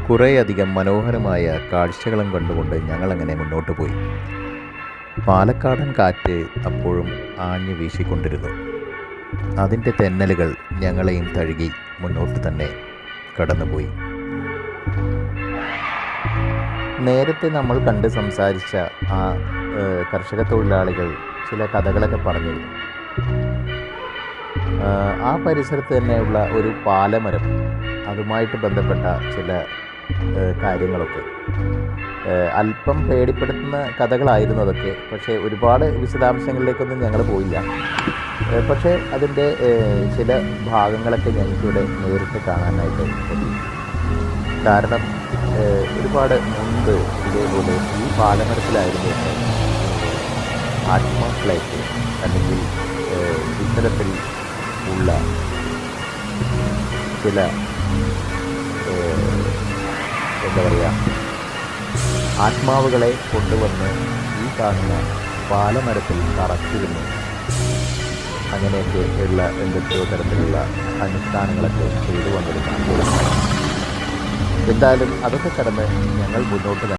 കുറേയധികം മനോഹരമായ കാഴ്ചകളും കണ്ടുകൊണ്ട് ഞങ്ങളങ്ങനെ മുന്നോട്ട് പോയി. പാലക്കാടൻ കാറ്റ് അപ്പോഴും ആഞ്ഞു വീശിക്കൊണ്ടിരുന്നു. അതിൻ്റെ തെന്നലുകൾ ഞങ്ങളെയും തഴുകി മുന്നോട്ട് തന്നെ കടന്നുപോയി. നേരത്തെ നമ്മൾ കണ്ട് സംസാരിച്ച ആ കർഷക തൊഴിലാളികൾ ചില കഥകളൊക്കെ പറഞ്ഞിരുന്നു. ആ പരിസരത്ത് തന്നെയുള്ള ഒരു പാലമരം, അതുമായിട്ട് ബന്ധപ്പെട്ട ചില കാര്യങ്ങളൊക്കെ അല്പം പേടിപ്പെടുത്തുന്ന കഥകളായിരുന്നു അതൊക്കെ. പക്ഷേ ഒരുപാട് വിശദാംശങ്ങളിലേക്കൊന്നും ഞങ്ങൾ പോയില്ല. പക്ഷേ അതിൻ്റെ ചില ഭാഗങ്ങളൊക്കെ ഞങ്ങൾക്കിവിടെ നേരിട്ട് കാണാനായിട്ട് പറ്റി. കാരണം ഒരുപാട് മുൻപ് ഇതേപോലെ ഈ പാലമരത്തിലായിരുന്നു ആത്മാക്കളായിട്ട് അല്ലെങ്കിൽ ഇത്തരത്തിൽ ഉള്ള ചില എന്താ പറയുക, ആത്മാവുകളെ കൊണ്ടുവന്ന് ഈ കാണുന്ന പാലമരത്തിൽ തറച്ചിരുന്നു. അങ്ങനെയൊക്കെ ഉള്ള എന്തൊക്കെയോ തരത്തിലുള്ള അനുഷ്ഠാനങ്ങളൊക്കെ ചെയ്തു വന്നിരുന്നു. എന്തായാലും അതൊക്കെ കടന്ന് ഞങ്ങൾ മുന്നോട്ട്